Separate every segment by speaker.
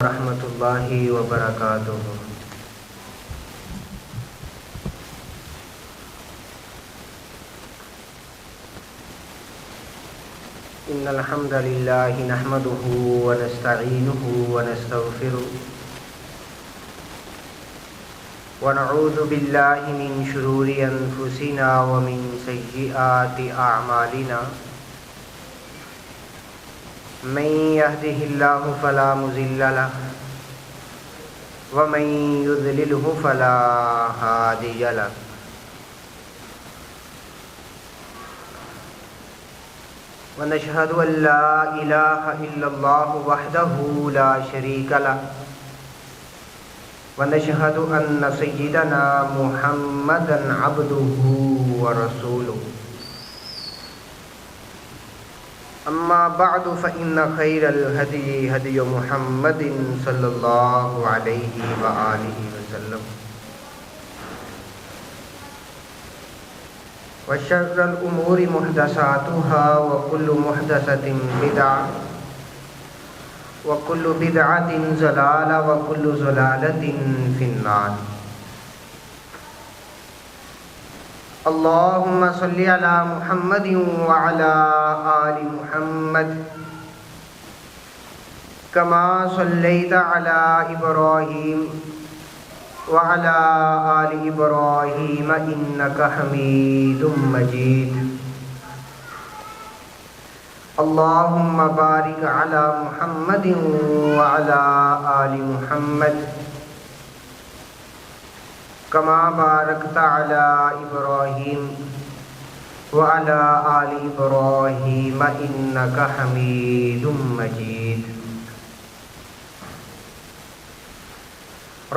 Speaker 1: ورحمۃ اللہ وبرکاتہ۔ ان الحمد للہ نحمده ونستعینه ونستغفره ونعوذ باللہ من شرور انفسنا ومن سیئات اعمالنا، من يهده الله فلا مضل له ومن يضلله فلا هادي له، ونشهد أن لا إله إلا الله وحده لا شريك له، ونشهد أن سيدنا محمدا عبده ورسوله، أما بعد فإن خير الهدي هدي محمد صلى الله عليه وآله وسلم، وشر الأمور محدثاتها وكل محدثة بدعة وكل بدعة ضلالة وكل ضلالة في النار۔ اللهم صل على محمد وعلى آل محمد كما صليت على إبراهيم وعلى آل إبراهيم إنك حميد مجيد۔ اللهم بارك على محمد وعلى آل محمد كما باركت على إبراهيم وعلى آل إبراهيم إنك حميد مجيد۔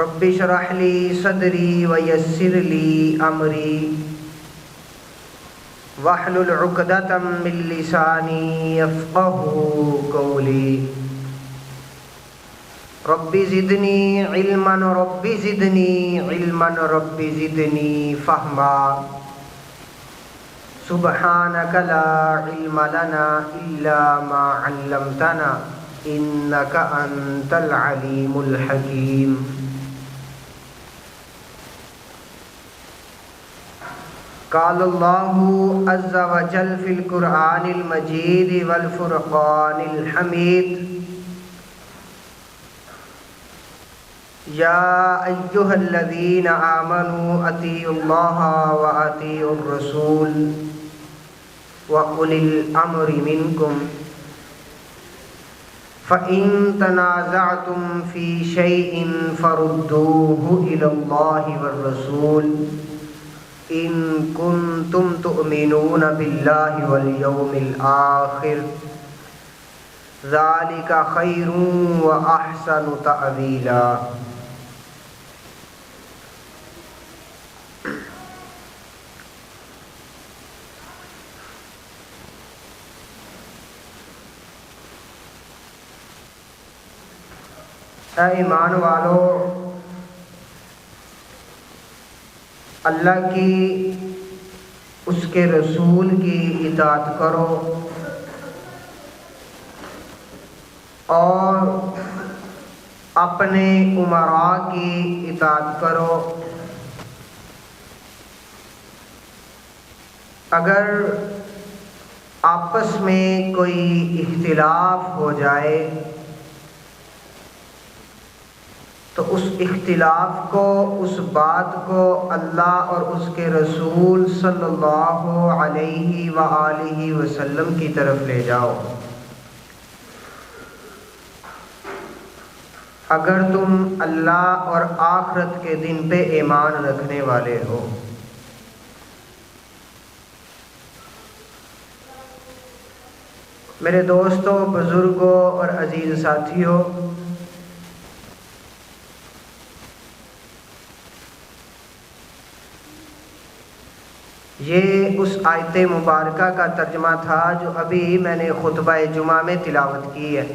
Speaker 1: رب اشرح لي صدري ويسر لي أمري واحلل عقدة من لساني يفقهوا قولي، رب زدني علما رب زدني علما رب زدني فهما، سبحانك لا علم لنا إلا ما علمتنا إنك أنت العليم الحكيم۔ قال الله عز وجل في القرآن المجيد والفرقان الحميد، يا أيها الذين آمنوا أطيعوا الله وأطيعوا الرسول وأولي الأمر منكم، فإن تنازعتم في شيء فردوه إلى الله والرسول إن كنتم تؤمنون بالله واليوم الآخر، ذلك خير وأحسن تأويلا۔ اے ایمان والو، اللہ کی اس کے رسول کی اطاعت کرو اور اپنے امراء کی اطاعت کرو۔ اگر آپس میں کوئی اختلاف ہو جائے تو اس اختلاف کو، اس بات کو اللہ اور اس کے رسول صلی اللہ علیہ وآلہ وسلم کی طرف لے جاؤ۔ اگر تم اللہ اور آخرت کے دن پہ ایمان رکھنے والے ہو۔ میرے دوستوں، بزرگوں اور عزیز ساتھیوں، یہ اس آیت مبارکہ کا ترجمہ تھا جو ابھی میں نے خطبہ جمعہ میں تلاوت کی ہے۔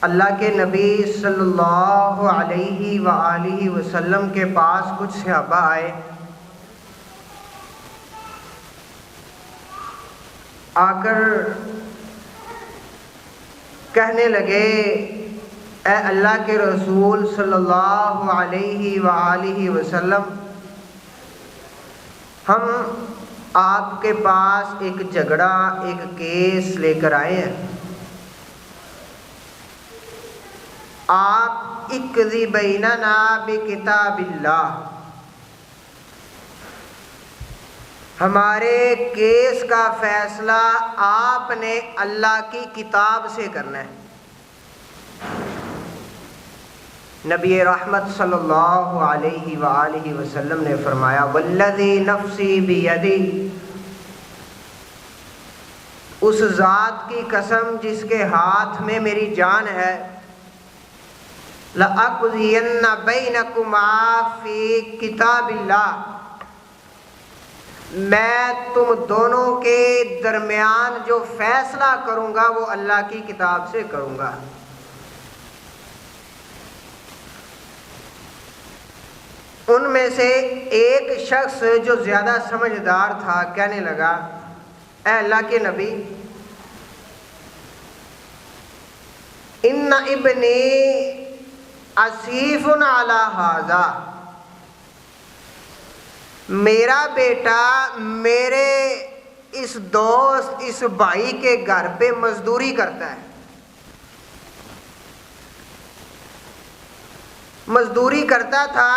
Speaker 1: اللہ کے نبی صلی اللہ علیہ وآلہ وسلم کے پاس کچھ صحابہ آئے آ کر کہنے لگے اے اللہ کے رسول صلی اللہ علیہ وآلہ وسلم، ہم آپ کے پاس ایک جھگڑا، ایک کیس لے کر آئے ہیں، آپ اقضی بیننا بکتاب اللہ، ہمارے کیس کا فیصلہ آپ نے اللہ کی کتاب سے کرنا ہے۔ نبی رحمت صلی اللہ علیہ وآلہ وسلم نے فرمایا والذی نفسی بیدی، اس ذات کی قسم جس کے ہاتھ میں میری جان ہے، لَأَقْضِيَنَّ بَيْنَكُمَا فِي کتاب اللہ، میں تم دونوں کے درمیان جو فیصلہ کروں گا وہ اللہ کی کتاب سے کروں گا۔ ان میں سے ایک شخص جو زیادہ سمجھدار تھا کہنے لگا اے اللہ کے نبی، ان ابنی اسیف علی ھذا، میرا بیٹا میرے اس دوست، اس بھائی کے گھر پہ مزدوری کرتا ہے، مزدوری کرتا تھا،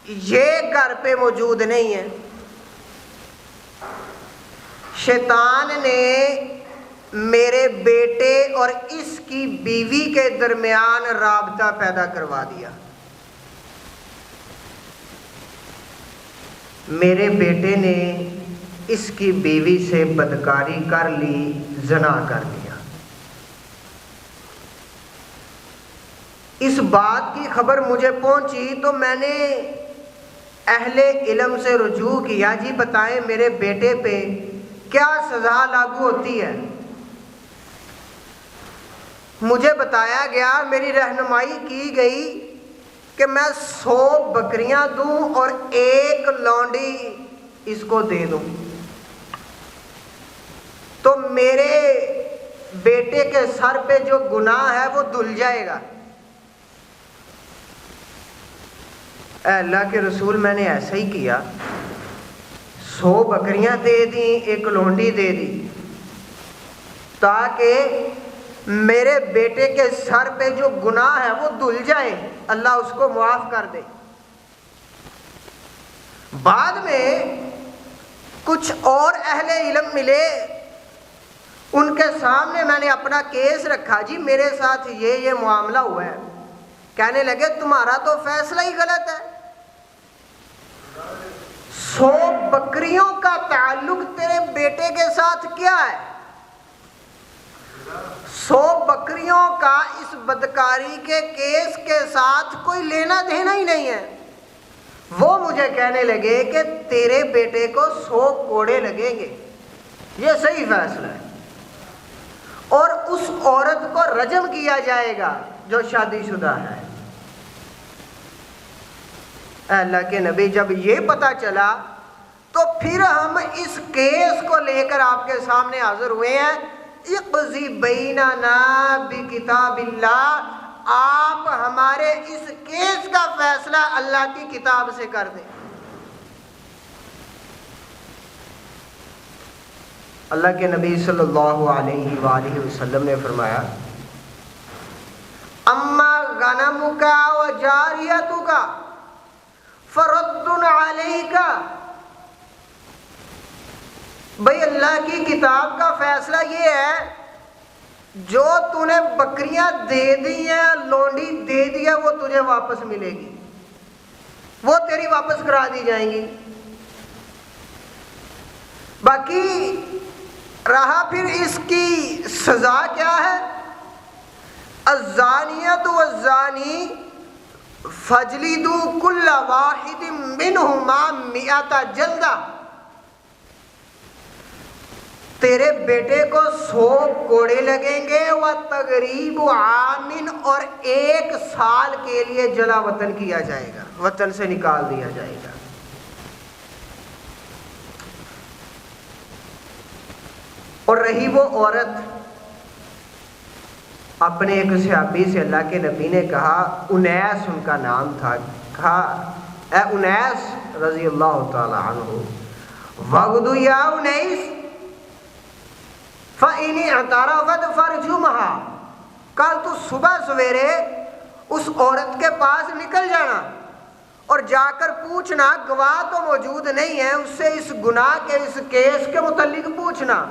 Speaker 1: یہ گھر پہ موجود نہیں ہے۔ شیطان نے میرے بیٹے اور اس کی بیوی کے درمیان رابطہ پیدا کروا دیا، میرے بیٹے نے اس کی بیوی سے بدکاری کر لی، زنا کر لیا۔ اس بات کی خبر مجھے پہنچی تو میں نے اہل علم سے رجوع کیا، جی بتائیں میرے بیٹے پہ کیا سزا لاگو ہوتی ہے؟ مجھے بتایا گیا، میری رہنمائی کی گئی کہ میں 100 بکریاں دوں اور 1 لونڈی اس کو دے دوں تو میرے بیٹے کے سر پہ جو گناہ ہے وہ دھل جائے گا۔ اے اللہ کے رسول، میں نے ایسا ہی کیا، 100 بکریاں دے دیں، 1 لونڈی دے دی تاکہ میرے بیٹے کے سر پہ جو گناہ ہے وہ دھل جائے، اللہ اس کو معاف کر دے۔ بعد میں کچھ اور اہل علم ملے، ان کے سامنے میں نے اپنا کیس رکھا، جی میرے ساتھ یہ معاملہ ہوا ہے۔ کہنے لگے تمہارا تو فیصلہ ہی غلط ہے، 100 بکریوں کا تعلق تیرے بیٹے کے ساتھ کیا ہے؟ 100 بکریوں کا اس بدکاری کے کیس کے ساتھ کوئی لینا دینا ہی نہیں ہے۔ وہ مجھے کہنے لگے کہ تیرے بیٹے کو 100 کوڑے لگیں گے، یہ صحیح فیصلہ ہے، اور اس عورت کو رجم کیا جائے گا جو شادی شدہ ہے۔ اے اللہ کے نبی، جب یہ پتہ چلا تو پھر ہم اس کیس کو لے کر آپ کے سامنے حاضر ہوئے ہیں، اقضی بیننا بکتاب اللہ، آپ ہمارے اس کیس کا فیصلہ اللہ کی کتاب سے کر دیں۔ اللہ کے نبی صلی اللہ علیہ وآلہ وسلم نے فرمایا اما غنمک و جاریتک فرد علیک، بھئی اللہ کی کتاب کا فیصلہ یہ ہے، جو تو نے بکریاں دے دی ہیں، لونڈی دے دی ہے، وہ تجھے واپس ملے گی، وہ تیری واپس کرا دی جائیں گی۔ باقی رہا پھر اس کی سزا کیا ہے، الزانیۃ والزانی فاجلدوا کل واحد منہما 100 جلدہ، تیرے بیٹے کو 100 کوڑے لگیں گے، وَتَغْرِيبُ عَامٍ، اور 1 سال کے لیے جلا وطن کیا جائے گا، وطن سے نکال دیا جائے گا۔ اور رہی وہ عورت، اپنے ایک صحابی سے اللہ کے نبی نے کہا، انیس ان کا نام تھا، کہا اے انیس رضی اللہ تعالی عنہ، وغدو یا انیس فَإِنِ اعْتَرَفَتْ فَارْجُمْهَا، کل تو صبح سویرے اس عورت کے پاس نکل جانا اور جا کر پوچھنا، گواہ تو موجود نہیں ہے، اس سے اس گناہ کے اس کیس کے متعلق پوچھنا،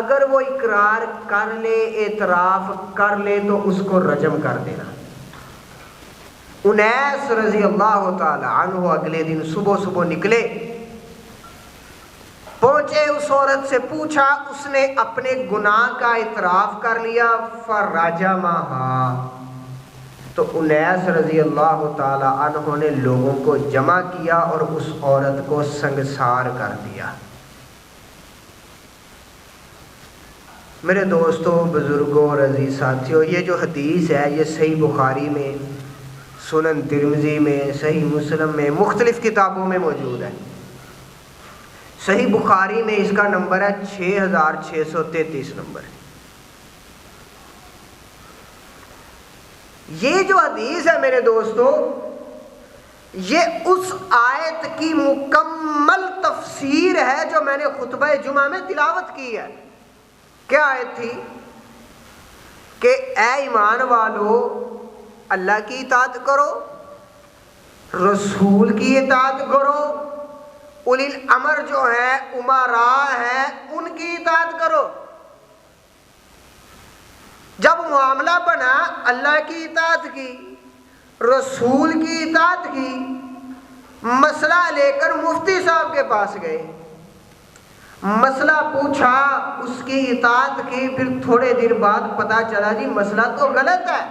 Speaker 1: اگر وہ اقرار کر لے، اعتراف کر لے تو اس کو رجم کر دینا۔ انیس رضی اللہ تعالی عنہ اگلے دن صبح نکلے، پہنچے، اس عورت سے پوچھا، اس نے اپنے گناہ کا اعتراف کر لیا، فرجمہا، تو انیس رضی اللہ تعالی عنہ نے لوگوں کو جمع کیا اور اس عورت کو سنگسار کر دیا۔ میرے دوستوں، بزرگوں اور عزیز ساتھیوں، یہ جو حدیث ہے یہ صحیح بخاری میں، سنن ترمذی میں، صحیح مسلم میں، مختلف کتابوں میں موجود ہے۔ صحیح بخاری میں اس کا نمبر ہے 6633 نمبر۔ یہ جو حدیث ہے میرے دوستو، یہ اس آیت کی مکمل تفسیر ہے جو میں نے خطبہ جمعہ میں تلاوت کی ہے۔ کیا آیت تھی؟ کہ اے ایمان والو، اللہ کی اطاعت کرو، رسول کی اطاعت کرو، اولی الامر جو ہے، امراء ہیں، ان کی اطاعت کرو۔ جب معاملہ بنا اللہ کی اطاعت کی، رسول کی اطاعت کی، مسئلہ لے کر مفتی صاحب کے پاس گئے، مسئلہ پوچھا، اس کی اطاعت کی، پھر تھوڑے دن بعد پتا چلا جی مسئلہ تو غلط ہے،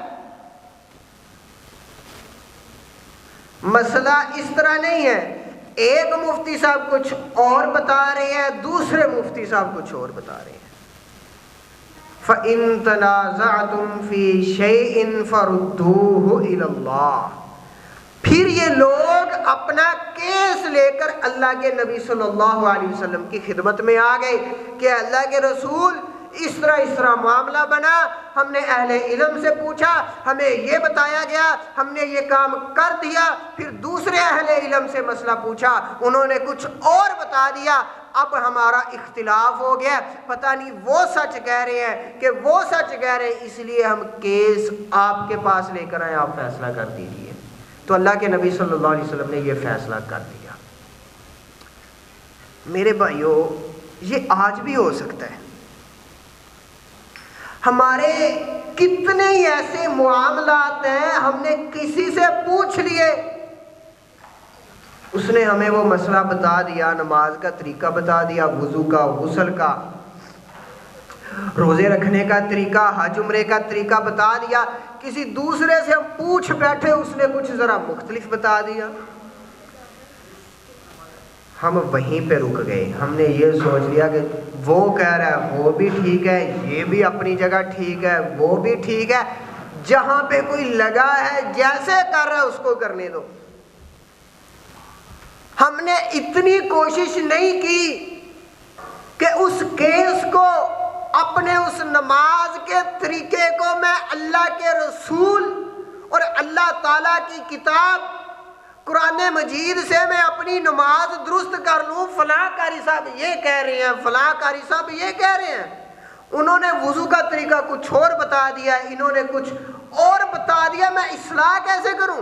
Speaker 1: مسئلہ اس طرح نہیں ہے، ایک مفتی صاحب کچھ اور بتا رہے ہیں، دوسرے مفتی صاحب کچھ اور بتا رہے ہیں۔ فَإِن تَنَازَعْتُمْ فِي شَيْءٍ فَرُدُّوهُ إِلَى اللَّهِ، پھر یہ لوگ اپنا کیس لے کر اللہ کے نبی صلی اللہ علیہ وسلم کی خدمت میں آ گئے کہ اللہ کے رسول اس طرح معاملہ بنا، ہم نے اہل علم سے پوچھا، ہمیں یہ بتایا گیا، ہم نے یہ کام کر دیا، پھر دوسرے اہل علم سے مسئلہ پوچھا، انہوں نے کچھ اور بتا دیا، اب ہمارا اختلاف ہو گیا، پتہ نہیں وہ سچ کہہ رہے ہیں کہ وہ سچ کہہ رہے ہیں، اس لیے ہم کیس آپ کے پاس لے کر آئے، آپ فیصلہ کر دیجیے۔ تو اللہ کے نبی صلی اللہ علیہ وسلم نے یہ فیصلہ کر دیا۔ میرے بھائیوں، یہ آج بھی ہو سکتا ہے، ہمارے کتنے ہی ایسے معاملات ہیں، ہم نے کسی سے پوچھ لیے، اس نے ہمیں وہ مسئلہ بتا دیا، نماز کا طریقہ بتا دیا، وضو کا، غسل کا، روزے رکھنے کا طریقہ، حج عمرے کا طریقہ بتا دیا، کسی دوسرے سے ہم پوچھ بیٹھے، اس نے کچھ ذرا مختلف بتا دیا، ہم وہیں پہ رک گئے، ہم نے یہ سوچ لیا کہ وہ کہہ رہا ہے وہ بھی ٹھیک ہے، یہ بھی اپنی جگہ ٹھیک ہے، وہ بھی ٹھیک ہے، جہاں پہ کوئی لگا ہے جیسے کر رہا ہے اس کو کرنے دو۔ ہم نے اتنی کوشش نہیں کی کہ اس کیس کو، اپنے اس نماز کے طریقے کو میں اللہ کے رسول اور اللہ تعالیٰ کی کتاب قرآن مجید سے میں اپنی نماز درست کر لوں، فلاں قاری صاحب یہ کہہ رہے ہیں، فلاں قاری صاحب یہ کہہ رہے ہیں، انہوں نے وضو کا طریقہ کچھ اور بتا دیا، انہوں نے کچھ اور بتا دیا، میں اصلاح کیسے کروں؟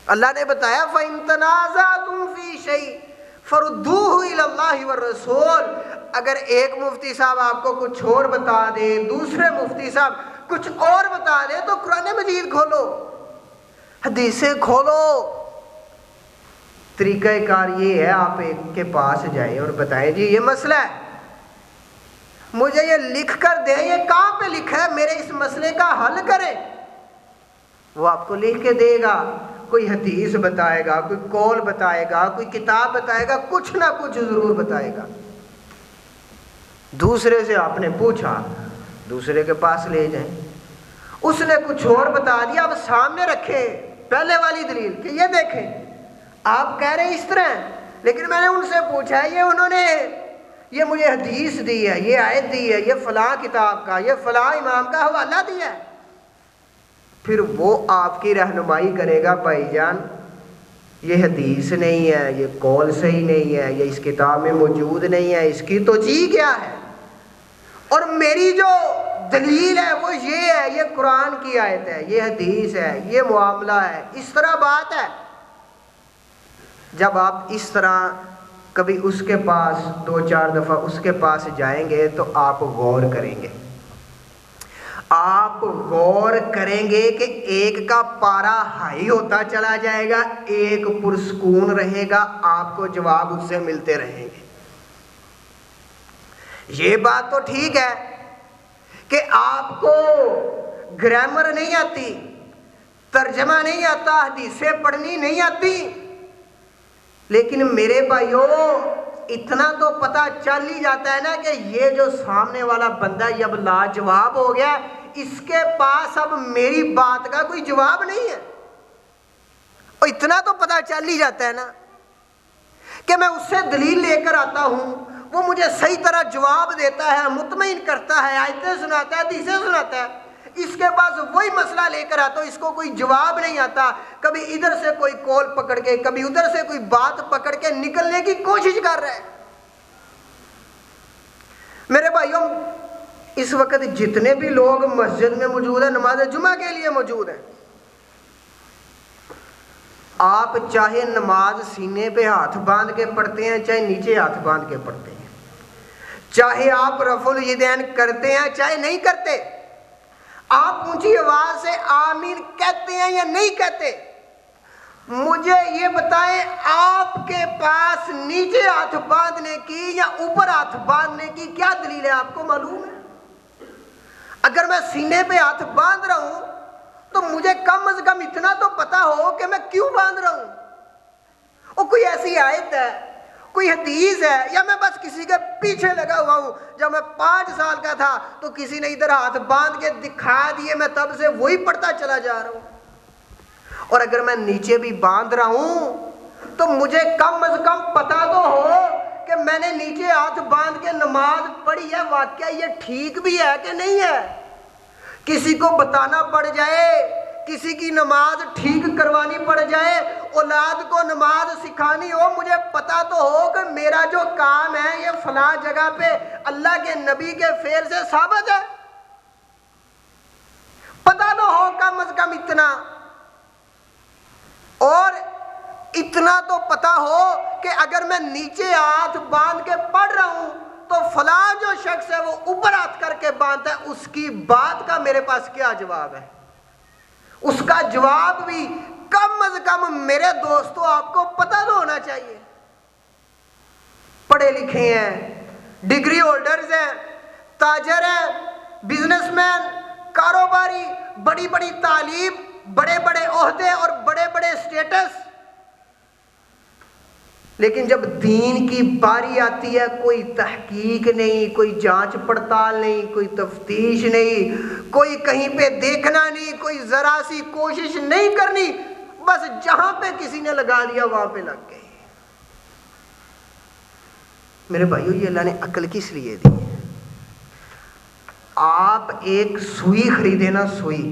Speaker 1: اللہ نے بتایا فَإِن تَنَازَعْتُمْ فِي شَيْءٍ فَرُدُّوهُ إِلَى اللَّهِ وَالرَّسُولِ، اگر ایک مفتی صاحب آپ کو کچھ اور بتا دے، دوسرے مفتی صاحب کچھ اور بتا دے، تو قرآن مجید کھولو، حدیثیں کھولو۔ طریقہ کار یہ ہے، آپ ایک کے پاس جائیں اور بتائیں جی یہ مسئلہ ہے، مجھے یہ لکھ کر دیں، یہ کہاں پہ لکھا ہے، میرے اس مسئلے کا حل کریں۔ وہ آپ کو لکھ کے دے گا، کوئی حدیث بتائے گا، کوئی قول بتائے گا، کوئی کتاب بتائے گا، کچھ نہ کچھ ضرور بتائے گا۔ دوسرے سے آپ نے پوچھا، دوسرے کے پاس لے جائیں، اس نے کچھ اور بتا دیا، اب سامنے رکھے پہلے والی دلیل کہ یہ دیکھیں آپ کہہ رہے ہیں اس طرح، لیکن میں نے ان سے پوچھا ہے، یہ انہوں نے یہ مجھے حدیث دی ہے، یہ آیت دی ہے، یہ فلاں کتاب کا، یہ فلاں امام کا حوالہ دیا ہے، پھر وہ آپ کی رہنمائی کرے گا، بھائی جان یہ حدیث نہیں ہے، یہ قول صحیح نہیں ہے، یہ اس کتاب میں موجود نہیں ہے، اس کی توجیہ کیا ہے، اور میری جو دلیل ہے وہ یہ ہے، یہ قرآن کی آیت ہے، یہ حدیث ہے، یہ معاملہ ہے، اس طرح بات ہے۔ جب آپ اس طرح کبھی اس کے پاس 2-4 دفعہ اس کے پاس جائیں گے تو آپ غور کریں گے، آپ غور کریں گے کہ ایک کا پارا ہائی ہوتا چلا جائے گا، ایک پرسکون رہے گا، آپ کو جواب اس سے ملتے رہیں گے۔ یہ بات تو ٹھیک ہے کہ آپ کو گرامر نہیں آتی، ترجمہ نہیں آتا، حدیثیں پڑھنی نہیں آتی، لیکن میرے بھائیوں اتنا تو پتہ چل ہی جاتا ہے نا کہ یہ جو سامنے والا بندہ یہ اب لاجواب ہو گیا، اس کے پاس اب میری بات کا کوئی جواب نہیں ہے، اور اتنا تو پتہ چل ہی جاتا ہے نا کہ میں اس سے دلیل لے کر آتا ہوں، وہ مجھے صحیح طرح جواب دیتا ہے، مطمئن کرتا ہے، آیتیں سناتا ہے، حدیثیں سناتا ہے، اس کے پاس وہی مسئلہ لے کر آتا ہوں، اس کو کوئی جواب نہیں آتا، کبھی ادھر سے کوئی کول پکڑ کے، کبھی ادھر سے کوئی بات پکڑ کے نکلنے کی کوشش کر رہا ہے۔ میرے بھائیوں اس وقت جتنے بھی لوگ مسجد میں موجود ہیں، نماز جمعہ کے لیے موجود ہیں، آپ چاہے نماز سینے پہ ہاتھ باندھ کے پڑھتے ہیں، چاہے نیچے ہاتھ باندھ کے پڑھتے ہیں، چاہے آپ رفع الیدین کرتے ہیں چاہے نہیں کرتے، آپ اونچی آواز سے آمین کہتے ہیں یا نہیں کہتے، مجھے یہ بتائیں آپ کے پاس نیچے ہاتھ باندھنے کی یا اوپر ہاتھ باندھنے کی کیا دلیل ہے؟ آپ کو معلوم ہے؟ اگر میں سینے پہ ہاتھ باندھ رہا ہوں تو مجھے کم از کم اتنا تو پتا ہو کہ میں کیوں باندھ رہا ہوں، اور کوئی ایسی آیت ہے، کوئی حدیث ہے، یا میں بس کسی کے پیچھے لگا ہوا ہوں؟ جب میں 5 سال کا تھا تو کسی نے ادھر ہاتھ باندھ کے دکھا دیے، میں تب سے وہی پڑھتا چلا جا رہا ہوں، اور اگر میں نیچے بھی باندھ رہا ہوں تو مجھے کم از کم پتا تو ہو کہ میں نے نیچے ہاتھ باندھ کے نماز پڑھی ہے، واقعہ یہ ٹھیک بھی ہے کہ نہیں ہے۔ کسی کو بتانا پڑ جائے، کسی کی نماز ٹھیک کروانی پڑ جائے، اولاد کو نماز سکھانی ہو، مجھے پتا تو ہو کہ میرا جو کام ہے یہ فلاں جگہ پہ اللہ کے نبی کے فعل سے ثابت ہے، پتا تو ہو کم از کم اتنا، اور اتنا تو پتا ہو کہ اگر میں نیچے ہاتھ باندھ کے پڑھ رہا ہوں تو فلاں جو شخص ہے وہ اوپر ہاتھ کر کے باندھتا ہے، اس کی بات کا میرے پاس کیا جواب ہے؟ اس کا جواب بھی کم از کم میرے دوستو آپ کو پتہ تو ہونا چاہیے۔ پڑھے لکھے ہیں، ڈگری ہولڈرز ہیں، تاجر ہیں، بزنس مین، کاروباری، بڑی بڑی تعلیم، بڑے بڑے عہدے اور بڑے بڑے اسٹیٹس، لیکن جب دین کی باری آتی ہے کوئی تحقیق نہیں، کوئی جانچ پڑتال نہیں، کوئی تفتیش نہیں، کوئی کہیں پہ دیکھنا نہیں، کوئی ذرا سی کوشش نہیں کرنی، بس جہاں پہ کسی نے لگا دیا وہاں پہ لگ گئے۔ میرے بھائیو یہ اللہ نے عقل کس لیے دی ہے؟ آپ ایک سوئی خریدے نا، سوئی،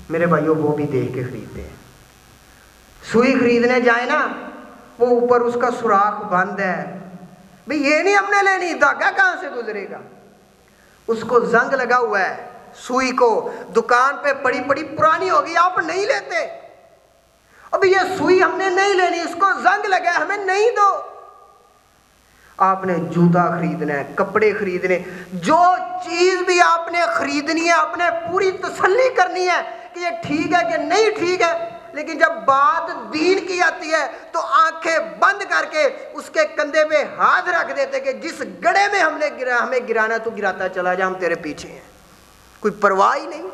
Speaker 1: میرے بھائیو وہ بھی دیکھ کے خریدتے ہیں۔ سوئی خریدنے جائیں نا، وہ اوپر اس کا سوراخ بند ہے، بھئی یہ نہیں ہم نے لینی، دھاگا کہاں سے گزرے گا؟ اس کو زنگ لگا ہوا ہے، سوئی کو دکان پہ پڑی پڑی پرانی ہوگی، آپ نہیں لیتے، ابھی یہ سوئی ہم نے نہیں لینی، اس کو زنگ لگا ہے، ہمیں نہیں دو۔ آپ نے جوتا خریدنا ہے، کپڑے خریدنے، جو چیز بھی آپ نے خریدنی ہے آپ نے پوری تسلی کرنی ہے کہ یہ ٹھیک ہے کہ نہیں ٹھیک ہے، لیکن جب بات دین کی آتی ہے تو آنکھیں بند کر کے اس کے کندھے پہ ہاتھ رکھ دیتے کہ جس گڑھے میں ہمیں گرانا تو گراتا چلا جا، ہم تیرے پیچھے ہیں، کوئی پرواہ ہی نہیں۔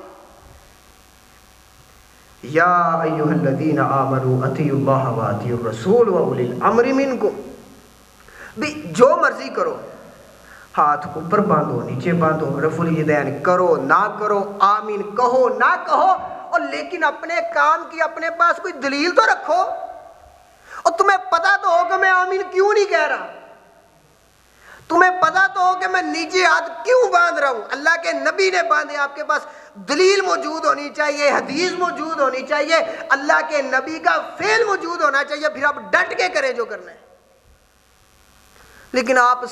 Speaker 1: یا ایھا الذین آمنوا اطیعوا اللہ واطیعوا الرسول واولی الامر منکم، بھی جو مرضی کرو، ہاتھ اوپر باندھو نیچے باندھو، رفع الیدین کرو نہ کرو، آمین کہو نہ کہو، اور لیکن اپنے کام کی اپنے پاس کوئی دلیل تو رکھو، اور تمہیں پتا تو ہو کہ میں آمین کیوں نہیں کہہ رہا۔ تمہیں پتا تو ہو کہ میں نیچے ہاتھ کیوں باندھ رہا ہوں؟ اللہ کے نبی نے باندھے، آپ کے پاس دلیل موجود ہونی چاہیے، حدیث موجود ہونی چاہیے، اللہ کے نبی کا فعل موجود ہونا چاہیے، پھر آپ ڈٹ کے کریں جو کرنا ہے۔ لیکن آپ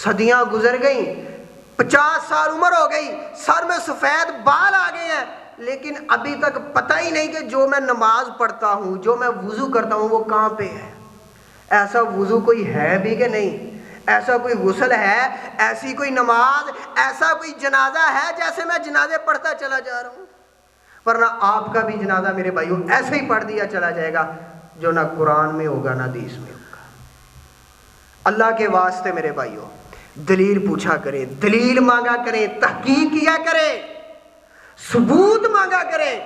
Speaker 1: صدیاں گزر گئیں، 50 سال عمر ہو گئی، سر میں سفید بال آ گئے ہیں، لیکن ابھی تک پتہ ہی نہیں کہ جو میں نماز پڑھتا ہوں، جو میں وضو کرتا ہوں، وہ کہاں پہ ہے؟ ایسا وضو کوئی ہے بھی کہ نہیں؟ ایسا کوئی غسل ہے؟ ایسی کوئی نماز؟ ایسا کوئی جنازہ ہے جیسے میں جنازے پڑھتا چلا جا رہا ہوں؟ ورنہ آپ کا بھی جنازہ میرے بھائیوں ایسے ہی پڑھ دیا چلا جائے گا، جو نہ قرآن میں ہوگا نہ حدیث میں ہوگا۔ اللہ کے واسطے میرے بھائیوں دلیل پوچھا کریں، دلیل مانگا کریں، تحقیق کیا کریں، ثبوت مانگا کریں۔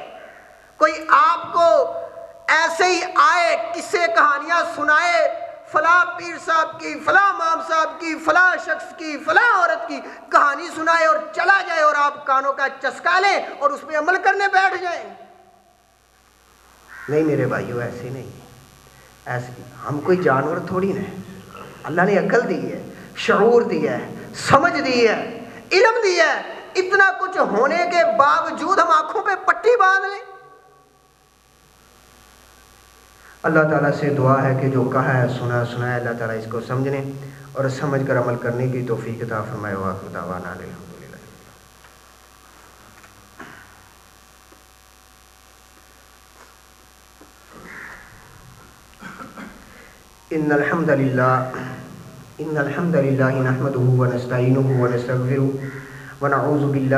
Speaker 1: کوئی آپ کو ایسے ہی آئے قصے کہانیاں سنائے، فلاں پیر صاحب کی، فلاں امام صاحب کی، فلاں شخص کی، فلاں عورت کی کہانی سنائے اور چلا جائے، اور آپ کانوں کا چسکا لیں اور اس پہ عمل کرنے بیٹھ جائیں؟ نہیں میرے بھائیو، ایسے نہیں، ایسے ہم کوئی جانور تھوڑی نا، اللہ نے عقل دی ہے، شعور دیا ہے، سمجھ دی ہے، علم دیا ہے، اتنا کچھ ہونے کے باوجود ہم آنکھوں پہ پٹی باندھ لیں؟ اللہ تعالیٰ سے دعا ہے کہ جو کہا ہے سنا ہے، اللہ تعالیٰ اس کو سمجھنے اور سمجھ کر عمل کرنے کی توفیق عطا فرمائے۔ وآخر دعوانا الحمدللہ۔ ان الحمد للہ نحمده ونستعینه ونستغفره ونعوذ باللہ